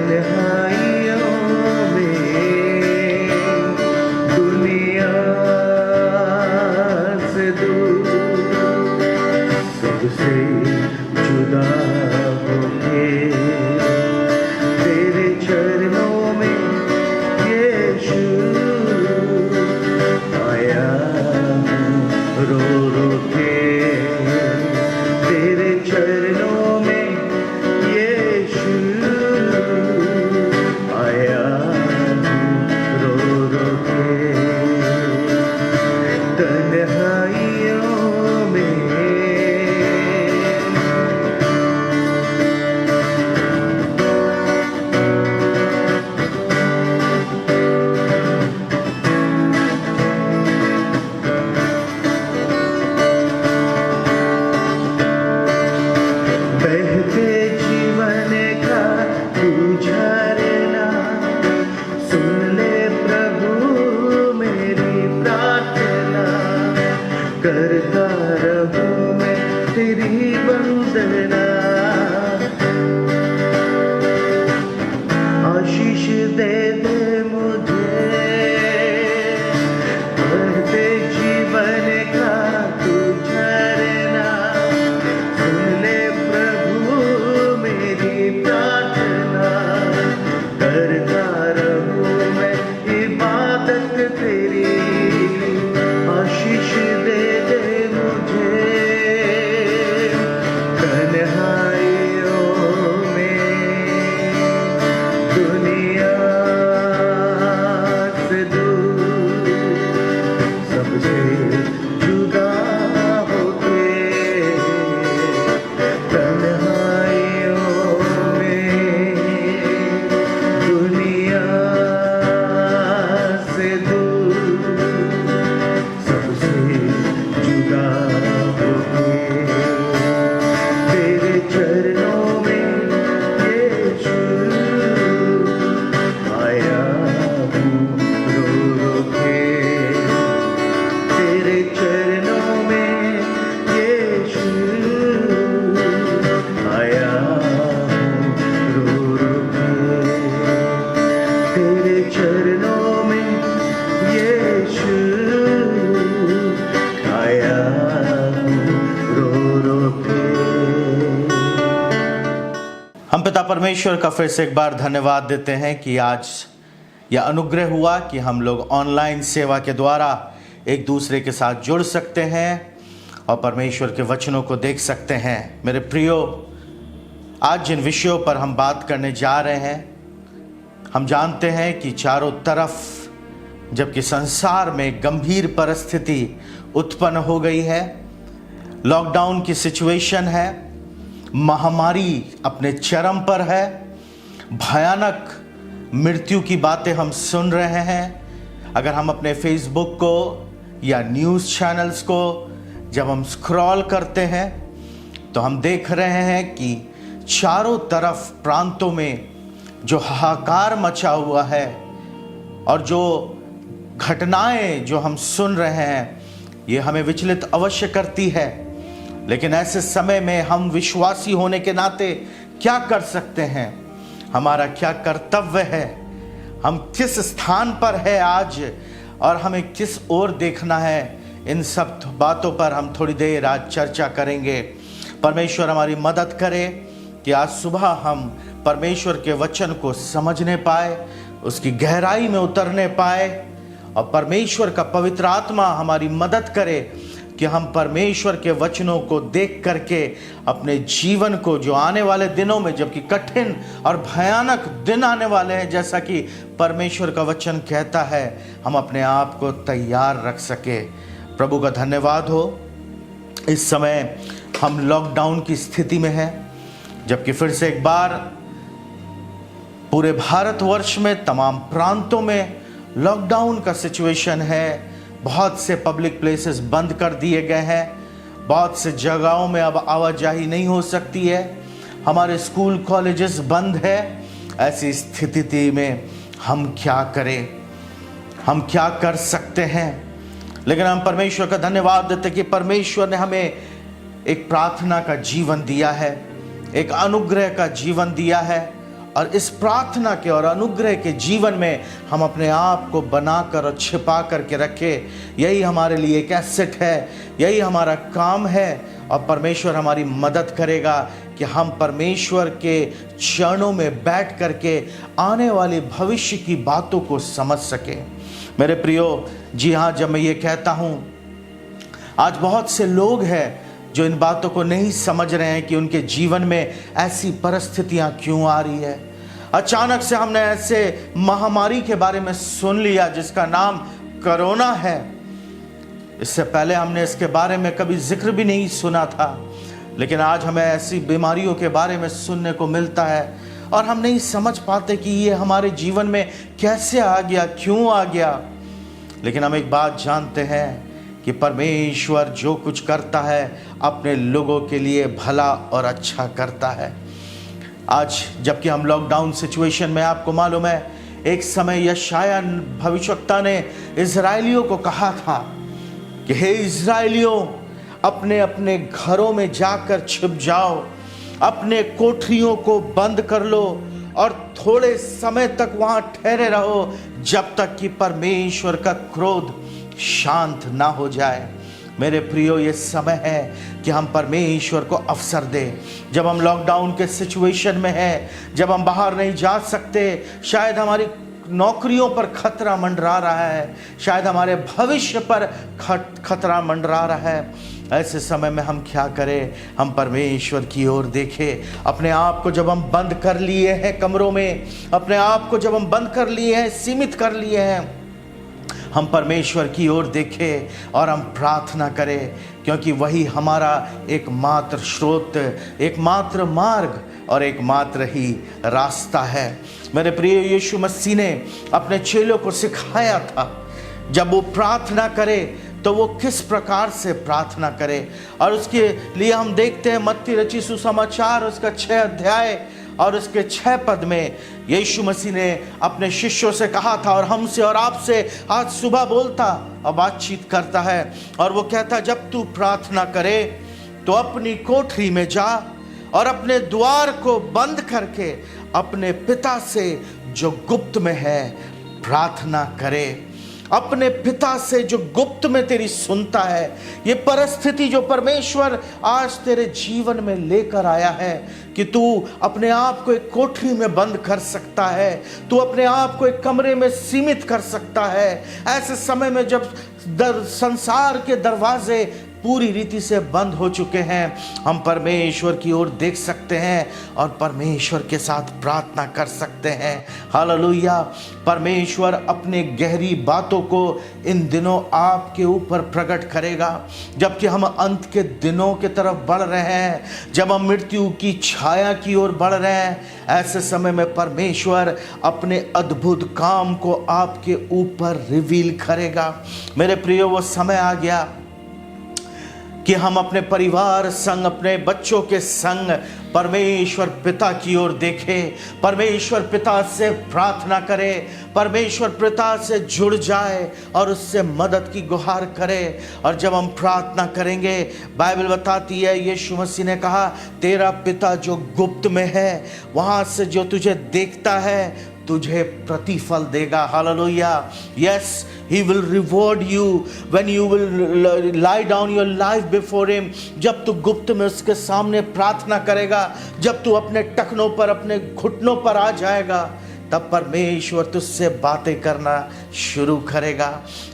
तन्हाइयों में दुनिया से दूर सबसे जुदा होके तेरे चरणों में यीशु आया रो रो के तेरे चरणों में यीशु आया रो रो के तन्हाइयों में। बहते जीवन का तू झरना सुन ले प्रभु मेरी प्रार्थना करता रहूं मैं तेरी वंदना आशीष दे दे मुझे बहते जीवन का तू झरना सुन ले प्रभु मेरी प्रार्थना करता रहूं मैं इबादत तेरी आशीष दे दे मुझे तन्हाइयों में दुनिया से दूर सबसे जुदा होके तन्हाइयों में दुनिया से दूर सबसे जुदा होके तेरे चरणों में यीशु आया हूँ रो रो के तेरे चरणों में यीशु आया हूँ रो रो के तेरे चरणों में यीशु आया हूँ रो रो के। हम पिता परमेश्वर का फिर से एक बार धन्यवाद देते हैं कि आज यह अनुग्रह हुआ कि हम लोग ऑनलाइन सेवा के द्वारा एक दूसरे के साथ जुड़ सकते हैं और परमेश्वर के वचनों को देख सकते हैं। मेरे प्रियो, आज जिन विषयों पर हम बात करने जा रहे हैं, हम जानते हैं कि चारों तरफ जबकि संसार में गंभीर परिस्थिति उत्पन्न हो गई है, लॉकडाउन की सिचुएशन है, महामारी अपने चरम पर है, भयानक मृत्यु की बातें हम सुन रहे हैं। अगर हम अपने फेसबुक को या न्यूज़ चैनल्स को जब हम स्क्रॉल करते हैं तो हम देख रहे हैं कि चारों तरफ प्रांतों में जो हाहाकार मचा हुआ है और जो घटनाएं जो हम सुन रहे हैं, ये हमें विचलित अवश्य करती है। लेकिन ऐसे समय में हम विश्वासी होने के नाते क्या कर सकते हैं, हमारा क्या कर्तव्य है, हम किस स्थान पर है आज और हमें किस ओर देखना है, इन सब बातों पर हम थोड़ी देर आज चर्चा करेंगे। परमेश्वर हमारी मदद करे कि आज सुबह हम परमेश्वर के वचन को समझने पाए, उसकी गहराई में उतरने पाए और परमेश्वर का पवित्र आत्मा हमारी मदद करे कि हम परमेश्वर के वचनों को देख करके अपने जीवन को, जो आने वाले दिनों में जबकि कठिन और भयानक दिन आने वाले हैं, जैसा कि परमेश्वर का वचन कहता है, हम अपने आप को तैयार रख सके। प्रभु का धन्यवाद हो। इस समय हम लॉकडाउन की स्थिति में हैं, जबकि फिर से एक बार पूरे भारतवर्ष में तमाम प्रांतों में लॉकडाउन का सिचुएशन है। बहुत से पब्लिक प्लेसेस बंद कर दिए गए हैं, बहुत से जगहों में अब आवाजाही नहीं हो सकती है, हमारे स्कूल कॉलेजेस बंद है। ऐसी स्थिति में हम क्या करें, हम क्या कर सकते हैं? लेकिन हम परमेश्वर का धन्यवाद देते कि परमेश्वर ने हमें एक प्रार्थना का जीवन दिया है, एक अनुग्रह का जीवन दिया है और इस प्रार्थना के और अनुग्रह के जीवन में हम अपने आप को बनाकर और छिपा करके रखें। यही हमारे लिए एक एसेट है, यही हमारा काम है और परमेश्वर हमारी मदद करेगा कि हम परमेश्वर के चरणों में बैठ करके आने वाली भविष्य की बातों को समझ सकें। मेरे प्रियो, जी हाँ, जब मैं ये कहता हूँ, आज बहुत से लोग हैं जो इन बातों को नहीं समझ रहे हैं कि उनके जीवन में ऐसी परिस्थितियां क्यों आ रही है। अचानक से हमने ऐसे महामारी के बारे में सुन लिया जिसका नाम कोरोना है। इससे पहले हमने इसके बारे में कभी जिक्र भी नहीं सुना था, लेकिन आज हमें ऐसी बीमारियों के बारे में सुनने को मिलता है और हम नहीं समझ पाते कि ये हमारे जीवन में कैसे आ गया, क्यों आ गया। लेकिन हम एक बात जानते हैं कि परमेश्वर जो कुछ करता है अपने लोगों के लिए भला और अच्छा करता है। आज जबकि हम लॉकडाउन सिचुएशन में, आपको मालूम है, एक समय यशायाह भविष्यवक्ता ने इजरायलियों को कहा था कि हे इजरायलियों, अपने अपने घरों में जाकर छिप जाओ, अपने कोठरियों को बंद कर लो और थोड़े समय तक वहां ठहरे रहो जब तक कि परमेश्वर का क्रोध शांत ना हो जाए। मेरे प्रियो, ये समय है कि हम परमेश्वर को अवसर दें। जब हम लॉकडाउन के सिचुएशन में हैं, जब हम बाहर नहीं जा सकते, शायद हमारी नौकरियों पर खतरा मंडरा रहा है, शायद हमारे भविष्य पर खतरा मंडरा रहा है, ऐसे समय में हम क्या करें? हम परमेश्वर की ओर देखें। अपने आप को जब हम बंद कर लिए हैं कमरों में, अपने आप को जब हम बंद कर लिए हैं, सीमित कर लिए हैं, हम परमेश्वर की ओर देखें और हम प्रार्थना करें, क्योंकि वही हमारा एकमात्र स्रोत, एकमात्र मार्ग और एकमात्र ही रास्ता है। मेरे प्रिय, यीशु मसीह ने अपने चेलों को सिखाया था जब वो प्रार्थना करे तो वो किस प्रकार से प्रार्थना करे। और उसके लिए हम देखते हैं मत्ती रचित सुसमाचार उसका 6 अध्याय और उसके 6 पद में यीशु मसीह ने अपने शिष्यों से कहा था और हमसे और आपसे आज सुबह बोलता और बातचीत करता है। और वो कहता, जब तू प्रार्थना करे तो अपनी कोठरी में जा और अपने द्वार को बंद करके अपने पिता से जो गुप्त में है प्रार्थना करे। अपने पिता से जो गुप्त में तेरी सुनता है। ये परिस्थिति जो परमेश्वर आज तेरे जीवन में लेकर आया है कि तू अपने आप को एक कोठरी में बंद कर सकता है, तू अपने आप को एक कमरे में सीमित कर सकता है। ऐसे समय में जब संसार के दरवाजे पूरी रीति से बंद हो चुके हैं, हम परमेश्वर की ओर देख सकते हैं और परमेश्वर के साथ प्रार्थना कर सकते हैं। हालेलुया। परमेश्वर अपने गहरी बातों को इन दिनों आपके ऊपर प्रकट करेगा। जबकि हम अंत के दिनों की तरफ बढ़ रहे हैं, जब हम मृत्यु की छाया की ओर बढ़ रहे हैं, ऐसे समय में परमेश्वर अपने अद्भुत काम को आपके ऊपर रिवील करेगा। मेरे प्रियो, वो समय आ गया कि हम अपने परिवार संग, अपने बच्चों के संग परमेश्वर पिता की ओर देखें, परमेश्वर पिता से प्रार्थना करें, परमेश्वर पिता से जुड़ जाए और उससे मदद की गुहार करें। और जब हम प्रार्थना करेंगे, बाइबल बताती है, यीशु मसीह ने कहा, तेरा पिता जो गुप्त में है वहाँ से जो तुझे देखता है तुझे प्रतिफल देगा। Hallelujah. Yes, he will reward you when you will lie down your life before him। जब तू गुप्त में उसके सामने प्रार्थना करेगा, जब तू अपने टखनों पर, अपने घुटनों पर आ जाएगा, तब परमेश्वर तुझसे बातें करना शुरू करेगा।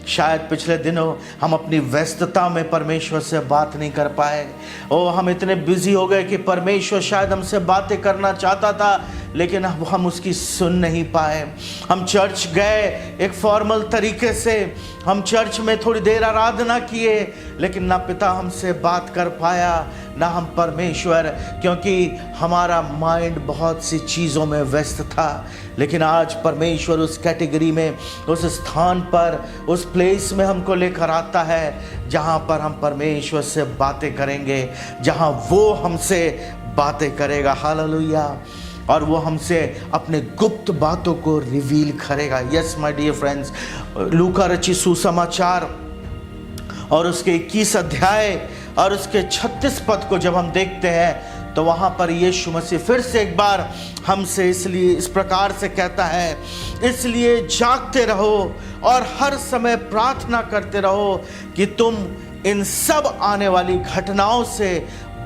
शायद पिछले दिनों हम अपनी व्यस्तता में परमेश्वर से बात नहीं कर पाए। हम इतने बिजी हो गए कि परमेश्वर शायद हमसे बातें करना चाहता था, लेकिन अब हम उसकी सुन नहीं पाए। हम चर्च गए एक फॉर्मल तरीके से, हम चर्च में थोड़ी देर आराधना किए, लेकिन ना पिता हमसे बात कर पाया, ना हम परमेश्वर, क्योंकि हमारा माइंड बहुत सी चीज़ों में व्यस्त था। लेकिन आज परमेश्वर उस कैटेगरी में, उस स्थान पर, उस प्लेस में हमको लेकर आता है जहाँ पर हम परमेश्वर से बातें करेंगे, जहाँ वो हमसे बातें करेगा। हालेलुया। और वो हमसे अपने गुप्त बातों को रिवील करेगा। यस माय डियर फ्रेंड्स, लूका रचित सुसमाचार और उसके 21 अध्याय और उसके 36 पद को जब हम देखते हैं तो वहाँ पर यीशु मसीह फिर से एक बार हमसे इसलिए इस प्रकार से कहता है, इसलिए जागते रहो और हर समय प्रार्थना करते रहो कि तुम इन सब आने वाली घटनाओं से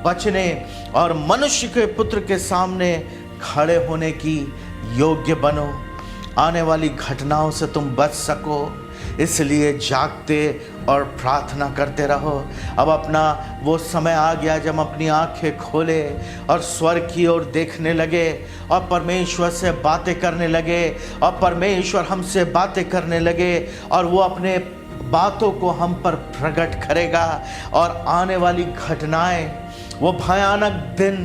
बचने और मनुष्य के पुत्र के सामने खड़े होने की योग्य बनो। आने वाली घटनाओं से तुम बच सको, इसलिए जागते और प्रार्थना करते रहो। अब अपना वो समय आ गया जब हम अपनी आंखें खोले और स्वर्ग की ओर देखने लगे और परमेश्वर से बातें करने लगे और परमेश्वर हमसे बातें करने लगे और वो अपने बातों को हम पर प्रकट करेगा। और आने वाली घटनाएं, वो भयानक दिन,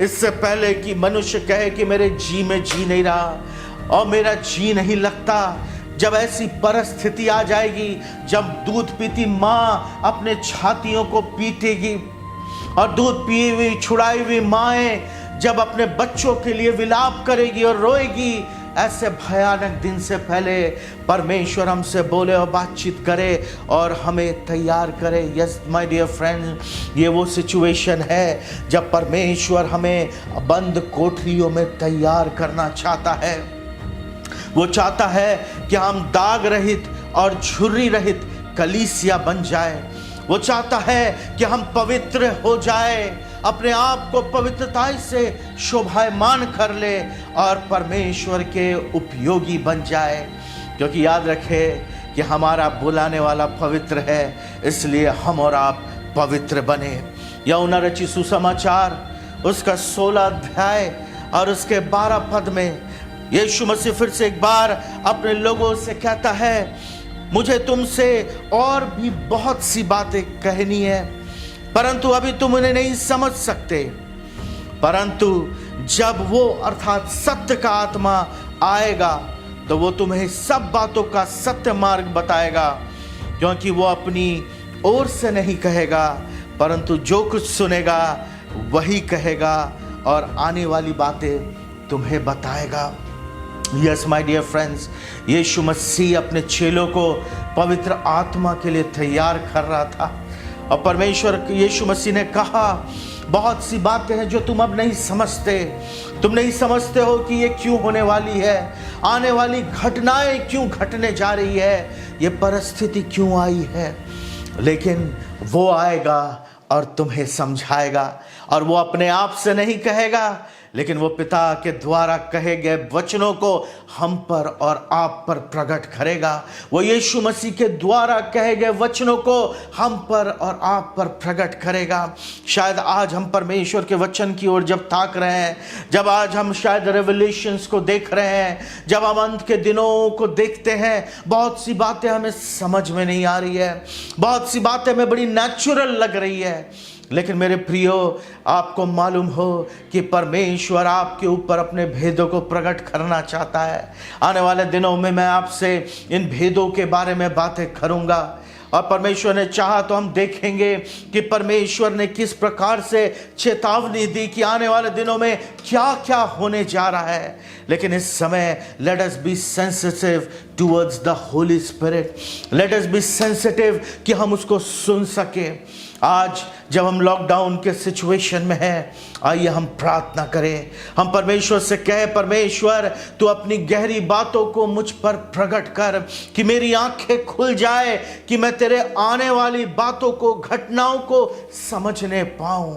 इससे पहले कि मनुष्य कहे कि मेरे जी में जी नहीं रहा और मेरा जी नहीं लगता, जब ऐसी परिस्थिति आ जाएगी जब दूध पीती माँ अपने छातियों को पीटेगी और दूध पी हुई छुड़ाई हुई माएँ जब अपने बच्चों के लिए विलाप करेगी और रोएगी, ऐसे भयानक दिन से पहले परमेश्वर हमसे बोले और बातचीत करे और हमें तैयार करे। यस माय डियर फ्रेंड, ये वो सिचुएशन है जब परमेश्वर हमें बंद कोठरियों में तैयार करना चाहता है। वो चाहता है कि हम दाग रहित और झुर्री रहित कलीसिया बन जाए। वो चाहता है कि हम पवित्र हो जाए, अपने आप को पवित्रता से शोभायमान कर ले और परमेश्वर के उपयोगी बन जाए। क्योंकि याद रखे कि हमारा बुलाने वाला पवित्र है, इसलिए हम और आप पवित्र बने। यूहन्ना रचित सुसमाचार उसका 16 अध्याय और उसके 12 पद में यीशु मसीह फिर से एक बार अपने लोगों से कहता है, मुझे तुमसे और भी बहुत सी बातें कहनी है, परंतु अभी तुम उन्हें नहीं समझ सकते। परंतु जब वो अर्थात सत्य का आत्मा आएगा तो वो तुम्हें सब बातों का सत्य मार्ग बताएगा, क्योंकि वो अपनी ओर से नहीं कहेगा, परंतु जो कुछ सुनेगा वही कहेगा और आने वाली बातें तुम्हें बताएगा। यस माय डियर फ्रेंड्स, यीशु मसीह अपने चेलों को पवित्र आत्मा के लिए तैयार कर रहा था और परमेश्वर यीशु मसीह ने कहा, बहुत सी बातें हैं जो तुम अब नहीं समझते। तुम नहीं समझते हो कि ये क्यों होने वाली है, आने वाली घटनाएं क्यों घटने जा रही है, ये परिस्थिति क्यों आई है। लेकिन वो आएगा और तुम्हें समझाएगा, और वो अपने आप से नहीं कहेगा, लेकिन वो पिता के द्वारा कहे गए वचनों को हम पर और आप पर प्रकट करेगा। वो यीशु मसीह के द्वारा कहे गए वचनों को हम पर और आप पर प्रकट करेगा। शायद आज हम परमेश्वर के वचन की ओर जब ताक रहे हैं, जब आज हम शायद रेवलेशंस को देख रहे हैं, जब हम अंत के दिनों को देखते हैं, बहुत सी बातें हमें समझ में नहीं आ रही है, बहुत सी बातें हमें बड़ी नेचुरल लग रही है। लेकिन मेरे प्रियो, आपको मालूम हो कि परमेश्वर आपके ऊपर अपने भेदों को प्रकट करना चाहता है। आने वाले दिनों में मैं आपसे इन भेदों के बारे में बातें करूंगा और परमेश्वर ने चाहा तो हम देखेंगे कि परमेश्वर ने किस प्रकार से चेतावनी दी कि आने वाले दिनों में क्या क्या होने जा रहा है। लेकिन इस समय let us be sensitive towards the Holi spirit, let us be sensitive कि हम उसको सुन सके। आज जब हम लॉकडाउन के सिचुएशन में हैं, आइए हम प्रार्थना करें, हम परमेश्वर से कहें, परमेश्वर तू अपनी गहरी बातों को मुझ पर प्रकट कर कि मेरी आंखें खुल जाए, कि मैं तेरे आने वाली बातों को, घटनाओं को समझने पाऊं,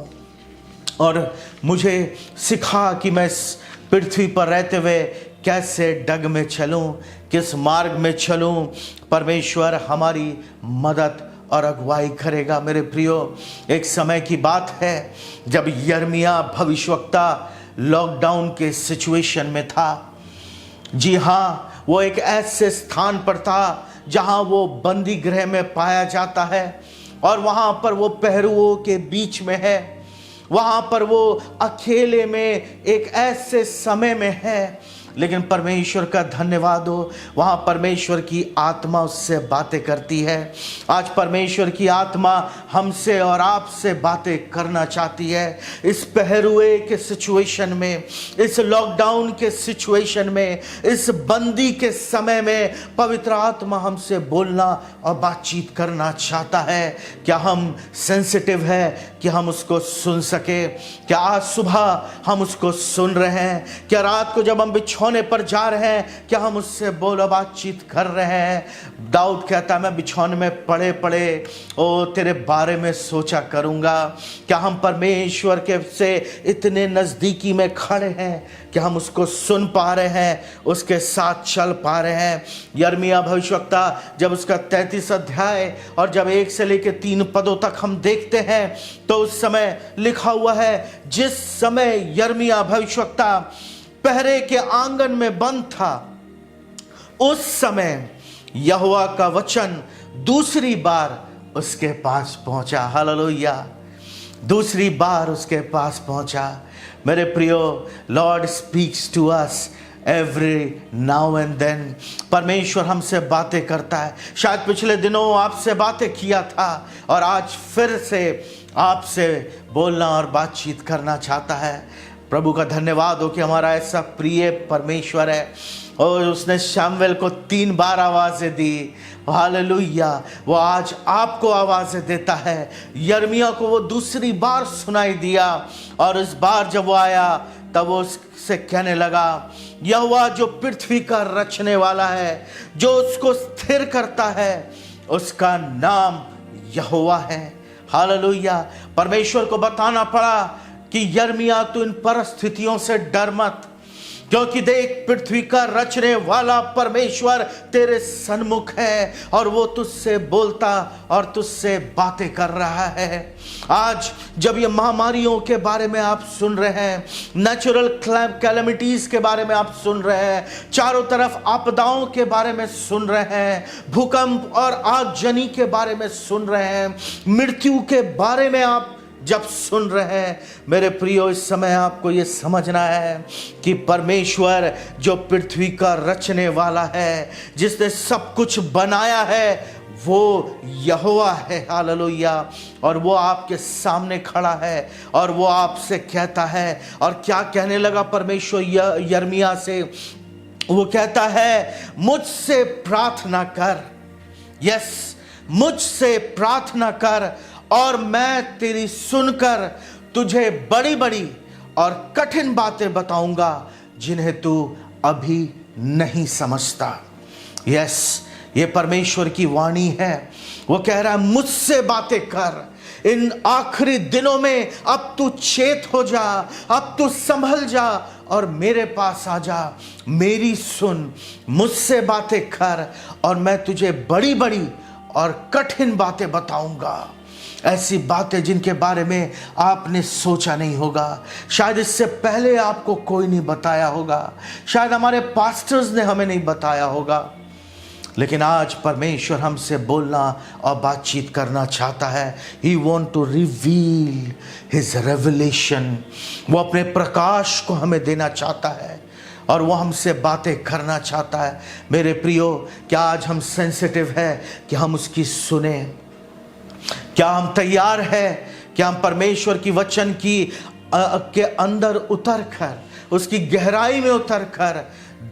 और मुझे सिखा कि मैं इस पृथ्वी पर रहते हुए कैसे डग में चलूं, किस मार्ग में चलूं। परमेश्वर हमारी मदद और अगुवाई करेगा। मेरे प्रियो, एक समय की बात है जब यिर्मयाह भविष्यवक्ता लॉकडाउन के सिचुएशन में था। जी हाँ, वो एक ऐसे स्थान पर था जहाँ वो बंदी गृह में पाया जाता है और वहाँ पर वो पहरुओं के बीच में है, वहाँ पर वो अकेले में एक ऐसे समय में है लेकिन परमेश्वर का धन्यवाद हो, वहाँ परमेश्वर की आत्मा उससे बातें करती है। आज परमेश्वर की आत्मा हमसे और आपसे बातें करना चाहती है। इस पहरुए के सिचुएशन में, इस लॉकडाउन के सिचुएशन में, इस बंदी के समय में पवित्र आत्मा हमसे बोलना और बातचीत करना चाहता है। क्या हम सेंसिटिव है कि हम उसको सुन सके? क्या आज सुबह हम उसको सुन रहे हैं? क्या रात को जब हम बिछौने पर जा रहे हैं क्या हम उससे बोलो बातचीत कर रहे हैं? दाऊद कहता है मैं बिछौने में पड़े पड़े ओ तेरे बारे में सोचा करूंगा। क्या हम परमेश्वर के से इतने नजदीकी में खड़े हैं कि हम उसको सुन पा रहे हैं, उसके साथ चल पा रहे हैं? यिर्मयाह भविष्यवक्ता जब उसका 33 अध्याय और जब 1 से लेकर 3 पदों तक हम देखते हैं तो उस समय लिखा हुआ है, जिस समय यिर्मयाह भविष्यवक्ता पहरे के आंगन में बंद था उस समय यहोवा का वचन दूसरी बार उसके पास पहुंचा। हालेलुया, दूसरी बार उसके पास पहुंचा। मेरे प्रियो, lord speaks to us every now and then. परमेश्वर हमसे बातें करता है। शायद पिछले दिनों आपसे बातें किया था और आज फिर से आपसे बोलना और बातचीत करना चाहता है। प्रभु का धन्यवाद हो कि हमारा ऐसा प्रिय परमेश्वर है और उसने शमूएल को 3 बार आवाज़ें दी। हालेलुया, वो आज आपको आवाज़ें देता है। यिर्मयाह को वो दूसरी बार सुनाई दिया और इस बार जब वो आया तब वो उससे कहने लगा, यहोवा जो पृथ्वी का रचने वाला है, जो उसको स्थिर करता है, उसका नाम यहोवा है। हालेलुया, परमेश्वर को बताना पड़ा कि यिर्मयाह तू इन परिस्थितियों से डर मत, क्योंकि देख पृथ्वी का रचने वाला परमेश्वर तेरे सन्मुख है और वो तुझसे बोलता और तुझसे बातें कर रहा है। आज जब ये महामारियों के बारे में आप सुन रहे हैं, नेचुरल कैलेमिटीज के बारे में आप सुन रहे हैं, चारों तरफ आपदाओं के बारे में सुन रहे हैं, भूकंप और आगजनी के बारे में सुन रहे हैं, मृत्यु के बारे में आप जब सुन रहे हैं, मेरे प्रियो, इस समय आपको ये समझना है कि परमेश्वर जो पृथ्वी का रचने वाला है, जिसने सब कुछ बनाया है, वो यहोवा है। हालेलुया, और वो आपके सामने खड़ा है और वो आपसे कहता है। और क्या कहने लगा परमेश्वर यिर्मयाह से? वो कहता है, मुझसे प्रार्थना कर। यस, मुझसे प्रार्थना कर और मैं तेरी सुनकर तुझे बड़ी बड़ी और कठिन बातें बताऊंगा जिन्हें तू अभी नहीं समझता। यस, ये परमेश्वर की वाणी है। वो कह रहा है, मुझसे बातें कर। इन आखिरी दिनों में अब तू चेत हो जा, अब तू संभल जा और मेरे पास आ जा। मेरी सुन, मुझसे बातें कर और मैं तुझे बड़ी बड़ी और कठिन बातें बताऊंगा। ऐसी बातें जिनके बारे में आपने सोचा नहीं होगा, शायद इससे पहले आपको कोई नहीं बताया होगा, शायद हमारे पास्टर्स ने हमें नहीं बताया होगा, लेकिन आज परमेश्वर हमसे बोलना और बातचीत करना चाहता है। He want to reveal his revelation। वो अपने प्रकाश को हमें देना चाहता है और वो हमसे बातें करना चाहता है। मेरे प्रियो, क्या आज हम सेंसिटिव है कि हम उसकी सुने? क्या हम तैयार है कि हम परमेश्वर की वचन की के अंदर उतर कर, उसकी गहराई में उतर कर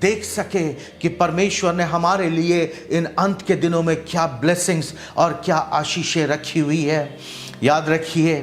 देख सके कि परमेश्वर ने हमारे लिए इन अंत के दिनों में क्या ब्लेसिंग्स और क्या आशीषें रखी हुई है। याद रखिए,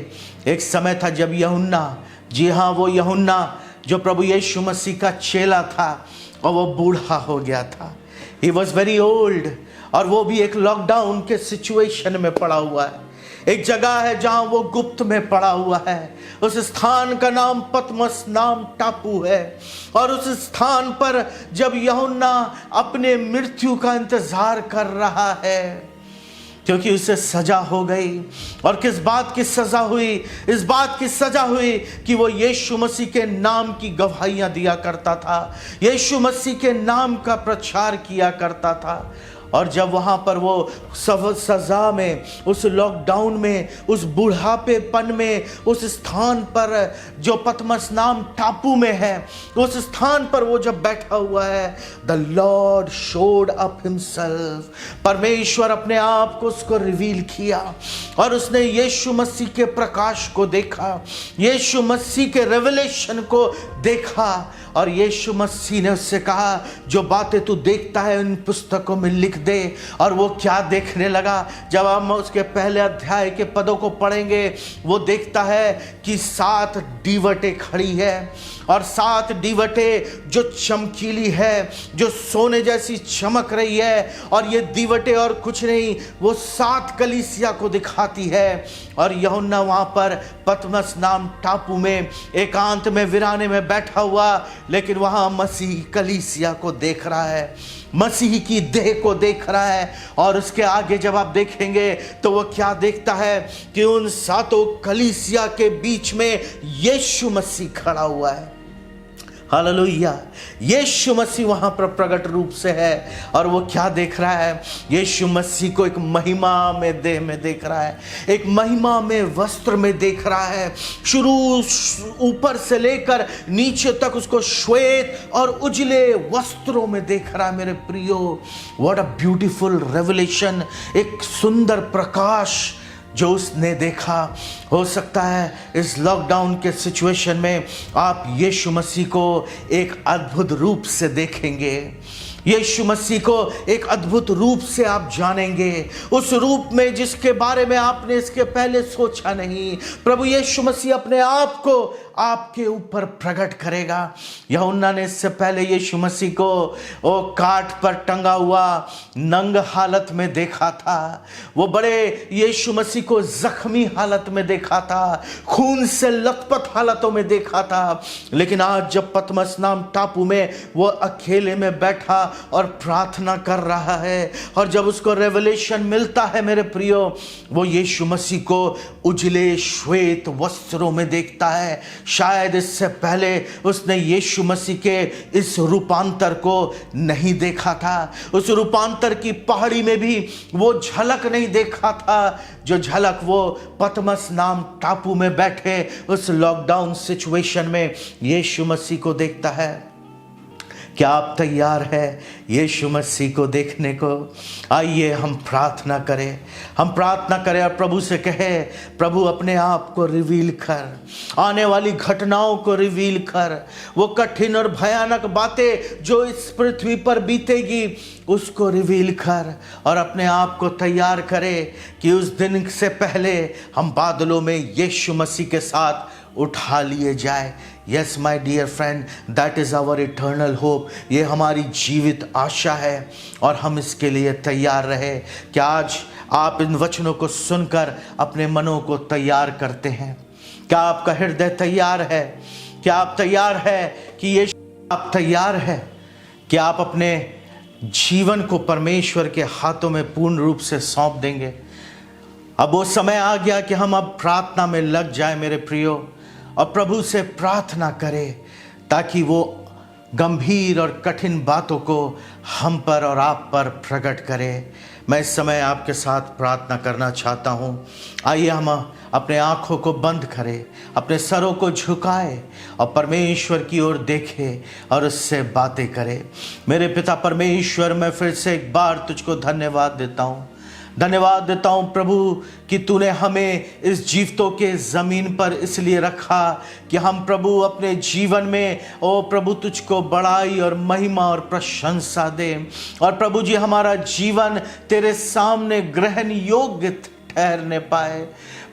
एक समय था जब यूहन्ना, जी हाँ, वो यूहन्ना जो प्रभु यीशु मसीह का चेला था और वो बूढ़ा हो गया था। ही वॉज वेरी ओल्ड और वो भी एक लॉकडाउन के सिचुएशन में पड़ा हुआ है। एक जगह है जहां वो गुप्त में पड़ा हुआ है। उस स्थान का नाम पतमस नाम टापू है और उस स्थान पर जब यूहन्ना अपने मृत्यु का इंतजार कर रहा है, क्योंकि उसे सजा हो गई। और किस बात की सजा हुई? इस बात की सजा हुई कि वो यीशु मसीह के नाम की गवाहियां दिया करता था, यीशु मसीह के नाम का प्रचार किया करता था। और जब वहाँ पर वो सज़ा में, उस लॉकडाउन में, उस बुढ़ापेपन में, उस स्थान पर जो पतमस नाम टापू में है, उस स्थान पर वो जब बैठा हुआ है, the Lord showed up himself, परमेश्वर अपने आप को उसको रिवील किया और उसने यीशु मसीह के प्रकाश को देखा, यीशु मसीह के रेवलेशन को देखा और यीशु मसीह ने उससे कहा जो बातें तू देखता है इन पुस्तकों में लिख दे। और वो क्या देखने लगा, जब हम उसके पहले अध्याय के पदों को पढ़ेंगे, वो देखता है कि 7 दीवटें खड़ी है और 7 दीवटें जो चमकीली है, जो सोने जैसी चमक रही है, और ये दीवटें और कुछ नहीं, वो 7 कलीसिया को दिखाती है। और यूहन्ना वहाँ पर पतमस नाम टापू में एकांत में वीराने में बैठा हुआ, लेकिन वहाँ मसीह कलीसिया को देख रहा है, मसीह की देह को देख रहा है। और उसके आगे जब आप देखेंगे तो वो क्या देखता है कि उन 7 कलीसिया के बीच में यीशु मसीह खड़ा हुआ है। हालेलुया, यीशु मसीह वहां पर प्रकट रूप से है और वो क्या देख रहा है, यीशु मसीह को एक महिमा में देह में देख रहा है, एक महिमा में वस्त्र में देख रहा है। शुरू ऊपर से लेकर नीचे तक उसको श्वेत और उजले वस्त्रों में देख रहा है। मेरे प्रियो, व्हाट अ ब्यूटीफुल रेवलेशन, एक सुंदर प्रकाश जो उसने देखा। हो सकता है इस लॉकडाउन के सिचुएशन में आप यीशु मसीह को एक अद्भुत रूप से देखेंगे, यीशु मसीह को एक अद्भुत रूप से आप जानेंगे, उस रूप में जिसके बारे में आपने इसके पहले सोचा नहीं। प्रभु यीशु मसीह अपने आप को आपके ऊपर प्रकट करेगा। यूहन्ना ने इससे पहले यीशु मसीह को वो काठ पर टंगा हुआ नंग हालत में देखा था, वो बड़े यीशु मसीह को जख्मी हालत में देखा था, खून से लथपथ हालतों में देखा था। लेकिन आज जब पतमस नाम टापू में वो अकेले में बैठा और प्रार्थना कर रहा है, और जब उसको रेवलेशन मिलता है मेरे प्रियो, वो यीशु मसीह को उजले श्वेत वस्त्रों में देखता है। शायद इससे पहले उसने यीशु मसीह के इस रूपांतर को नहीं देखा था, उस रूपांतर की पहाड़ी में भी वो झलक नहीं देखा था, जो झलक वो पतमस नाम टापू में बैठे उस लॉकडाउन सिचुएशन में यीशु मसीह को देखता है। क्या आप तैयार हैं यीशु मसीह को देखने को? आइए हम प्रार्थना करें, हम प्रार्थना करें और प्रभु से कहे, प्रभु अपने आप को रिवील कर, आने वाली घटनाओं को रिवील कर, वो कठिन और भयानक बातें जो इस पृथ्वी पर बीतेगी उसको रिवील कर, और अपने आप को तैयार करे कि उस दिन से पहले हम बादलों में यीशु मसीह के साथ उठा लिए जाए। Yes my dear friend, that is our eternal hope. ये हमारी जीवित आशा है और हम इसके लिए तैयार रहे। क्या आज आप इन वचनों को सुनकर अपने मनों को तैयार करते हैं? क्या आपका हृदय तैयार है? क्या आप तैयार है कि ये आप तैयार है कि आप अपने जीवन को परमेश्वर के हाथों में पूर्ण रूप से सौंप देंगे? अब वो समय आ गया कि हम अब प्रार्थना में लग जाए मेरे प्रियो, और प्रभु से प्रार्थना करें ताकि वो गंभीर और कठिन बातों को हम पर और आप पर प्रकट करे। मैं इस समय आपके साथ प्रार्थना करना चाहता हूँ। आइए हम अपने आँखों को बंद करें, अपने सरों को झुकाएं और परमेश्वर की ओर देखें और उससे बातें करें। मेरे पिता परमेश्वर, मैं फिर से एक बार तुझको धन्यवाद देता हूँ, धन्यवाद देता हूँ प्रभु कि तूने हमें इस जीवतों के ज़मीन पर इसलिए रखा कि हम प्रभु अपने जीवन में ओ प्रभु तुझको बड़ाई और महिमा और प्रशंसा दें, और प्रभु जी हमारा जीवन तेरे सामने ग्रहण योग्य ठहरने पाए।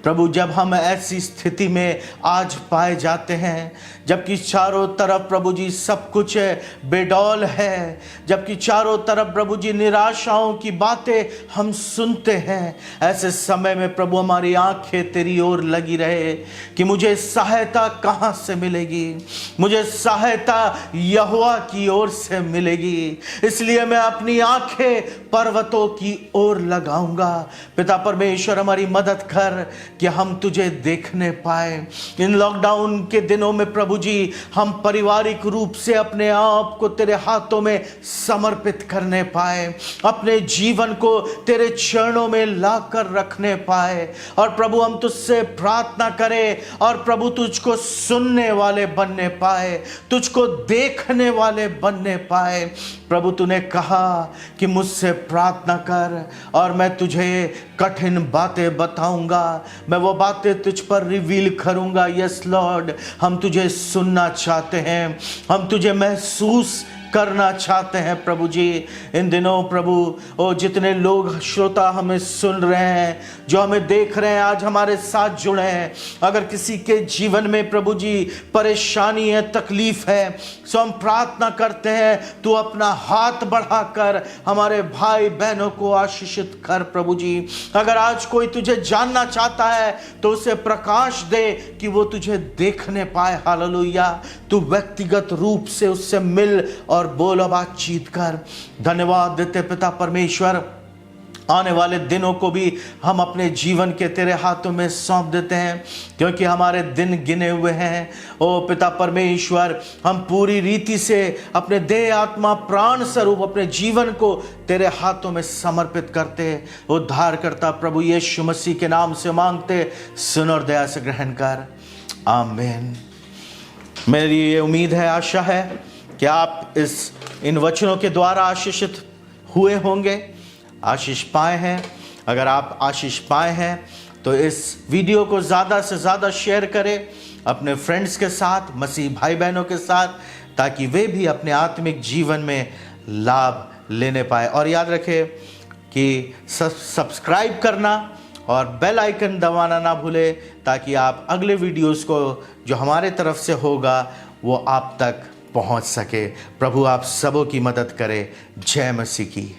प्रभु जब हम ऐसी स्थिति में आज पाए जाते हैं, जबकि चारों तरफ प्रभु जी सब कुछ बेडौल है, जबकि चारों तरफ प्रभु जी निराशाओं की बातें हम सुनते हैं, ऐसे समय में प्रभु हमारी आंखें तेरी ओर लगी रहे कि मुझे सहायता कहाँ से मिलेगी, मुझे सहायता यहोवा की ओर से मिलेगी। इसलिए मैं अपनी आंखें पर्वतों की ओर लगाऊंगा। पिता परमेश्वर हमारी मदद कर कि हम तुझे देखने पाए। इन लॉकडाउन के दिनों में प्रभु जी हम पारिवारिक रूप से अपने आप को तेरे हाथों में समर्पित करने पाए, अपने जीवन को तेरे चरणों में लाकर रखने पाए। और प्रभु हम तुझसे प्रार्थना करें और प्रभु तुझको सुनने वाले बनने पाए, तुझको देखने वाले बनने पाए। प्रभु तूने कहा कि मुझसे प्रार्थना कर और मैं तुझे कठिन बातें बताऊंगा, मैं वो बातें तुझ पर रिवील करूंगा। यस लॉर्ड, हम तुझे सुनना चाहते हैं, हम तुझे महसूस करना चाहते हैं प्रभु जी। इन दिनों प्रभु ओ जितने लोग श्रोता हमें सुन रहे हैं, जो हमें देख रहे हैं, आज हमारे साथ जुड़े हैं, अगर किसी के जीवन में प्रभु जी परेशानी है, तकलीफ है, सो हम प्रार्थना करते हैं तू अपना हाथ बढ़ाकर हमारे भाई बहनों को आशीषित कर प्रभु जी। अगर आज कोई तुझे जानना चाहता है तो उसे प्रकाश दे कि वो तुझे देखने पाए। हालेलुया, तू व्यक्तिगत रूप से उससे मिल और बोलो, बातचीत कर। धन्यवाद देते पिता परमेश्वर, आने वाले दिनों को भी हम अपने जीवन के तेरे हाथों में सौंप देते हैं, क्योंकि हमारे दिन गिने हुए हैं। ओ पिता परमेश्वर, हम पूरी रीति से अपने देह आत्मा प्राण स्वरूप अपने जीवन को तेरे हाथों में समर्पित करते, उद्धार करता प्रभु यीशु मसीह के नाम से मांगते, सुन और दया से ग्रहण कर। आमीन। मेरी ये उम्मीद है, आशा है कि आप इन वचनों के द्वारा आशीषित हुए होंगे, आशीष पाए हैं। अगर आप आशीष पाए हैं तो इस वीडियो को ज़्यादा से ज़्यादा शेयर करें अपने फ्रेंड्स के साथ, मसीह भाई बहनों के साथ, ताकि वे भी अपने आत्मिक जीवन में लाभ लेने पाए। और याद रखें कि सब्सक्राइब करना और बेल आइकन दबाना ना भूले, ताकि आप अगले वीडियोस को जो हमारे तरफ से होगा वो आप तक पहुंच सके। प्रभु आप सबों की मदद करे। जय मसीह की।